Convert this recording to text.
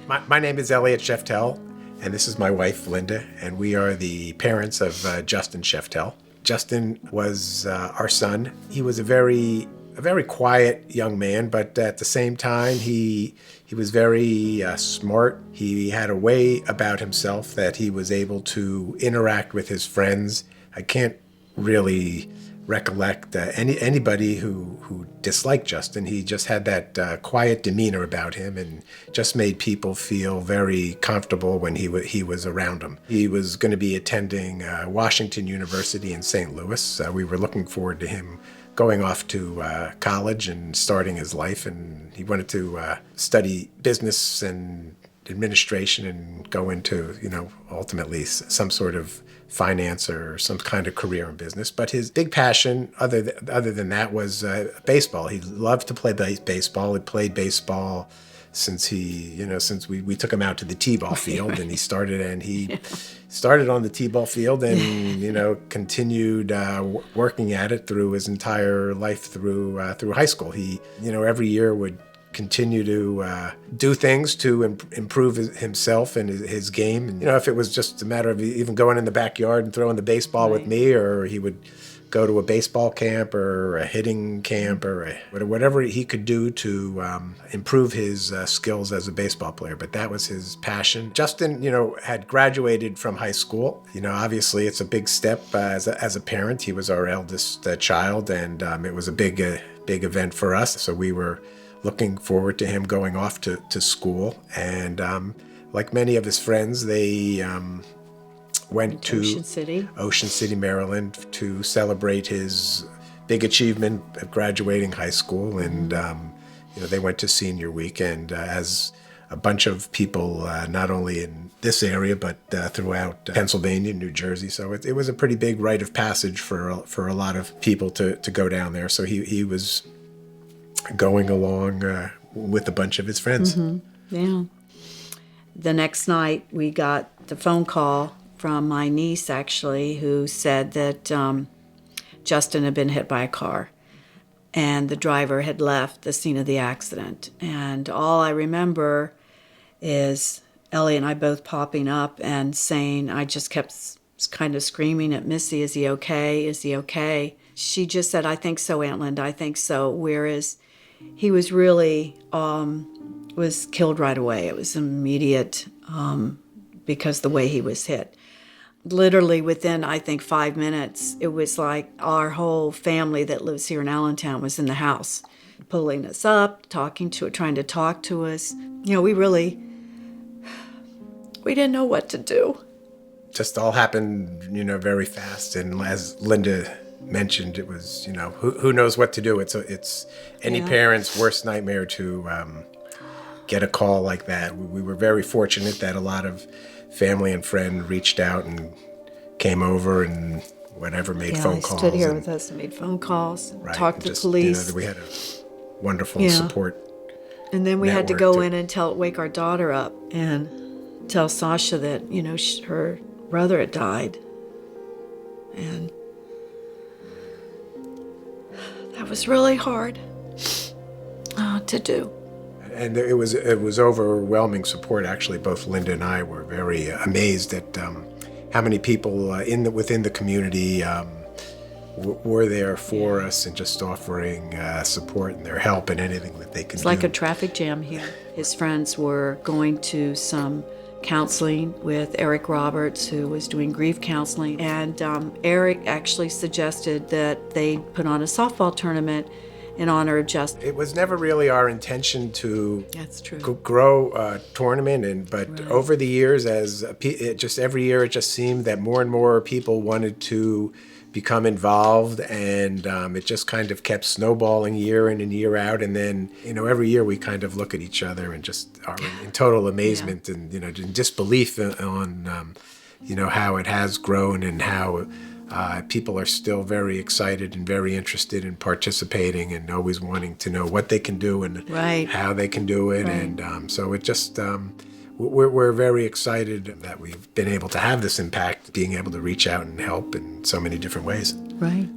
My name is Elliot Sheftel, and this is my wife, Linda, and we are the parents of Justin Sheftel. Justin was our son. He was a very quiet young man, but at the same time, he was very smart. He had a way about himself that he was able to interact with his friends. I can't really recollect anybody who disliked Justin. He just had that quiet demeanor about him and just made people feel very comfortable when he was around them. He was going to be attending Washington University in St. Louis. We were looking forward to him going off to college and starting his life, and he wanted to study business and administration and go into, ultimately some sort of finance or some kind of career in business. But his big passion, other than that, was baseball. He loved to play baseball. He played baseball since since we took him out to the t-ball field, and he started on the t-ball field and continued working at it through his entire life through high school. He every year would continue to do things to improve himself and his game. And, if it was just a matter of even going in the backyard and throwing the baseball with me, or he would go to a baseball camp or a hitting camp or whatever he could do to improve his skills as a baseball player. But that was his passion. Justin, had graduated from high school. Obviously it's a big step as a parent. He was our eldest child, and it was a big event for us. So we were looking forward to him going off to school. And like many of his friends, they went to Ocean City, Maryland, to celebrate his big achievement of graduating high school. And they went to senior week, and as a bunch of people, not only in this area but throughout Pennsylvania, New Jersey. So it was a pretty big rite of passage for a lot of people to go down there. So he was going along with a bunch of his friends. Mm-hmm. Yeah. The next night, we got the phone call from my niece, actually, who said that Justin had been hit by a car, and the driver had left the scene of the accident. And all I remember is Ellie and I both popping up and saying, I just kept kind of screaming at Missy, is he okay? Is he okay? She just said, I think so, Aunt Linda, I think so. Whereas he was really, was killed right away. It was immediate because the way he was hit. Literally within, I think, 5 minutes, it was like our whole family that lives here in Allentown was in the house, pulling us up, trying to talk to us. We didn't know what to do. Just all happened, very fast. And as Linda mentioned, it was, who knows what to do. It's any parent's worst nightmare to get a call like that. We were very fortunate that a lot of family and friend reached out and came over and made phone calls. Stood here with us and made phone calls, talked to police. We had a wonderful support. And then we had to go in and wake our daughter up and tell Sasha that, her brother had died. And that was really hard to do. And it was overwhelming support. Actually, both Linda and I were very amazed at how many people within the community were there for us and just offering support and their help and anything that they could do. It's like a traffic jam here. His friends were going to some counseling with Eric Roberts, who was doing grief counseling, and Eric actually suggested that they put on a softball tournament in honor of Justin. It was never really our intention to grow a tournament, but over the years, every year it just seemed that more and more people wanted to become involved, and it just kind of kept snowballing year in and year out. And then, every year we kind of look at each other and just are in total amazement and, in disbelief on, how it has grown and how people are still very excited and very interested in participating and always wanting to know what they can do and how they can do it. Right. And so it just, we're very excited that we've been able to have this impact, being able to reach out and help in so many different ways. Right.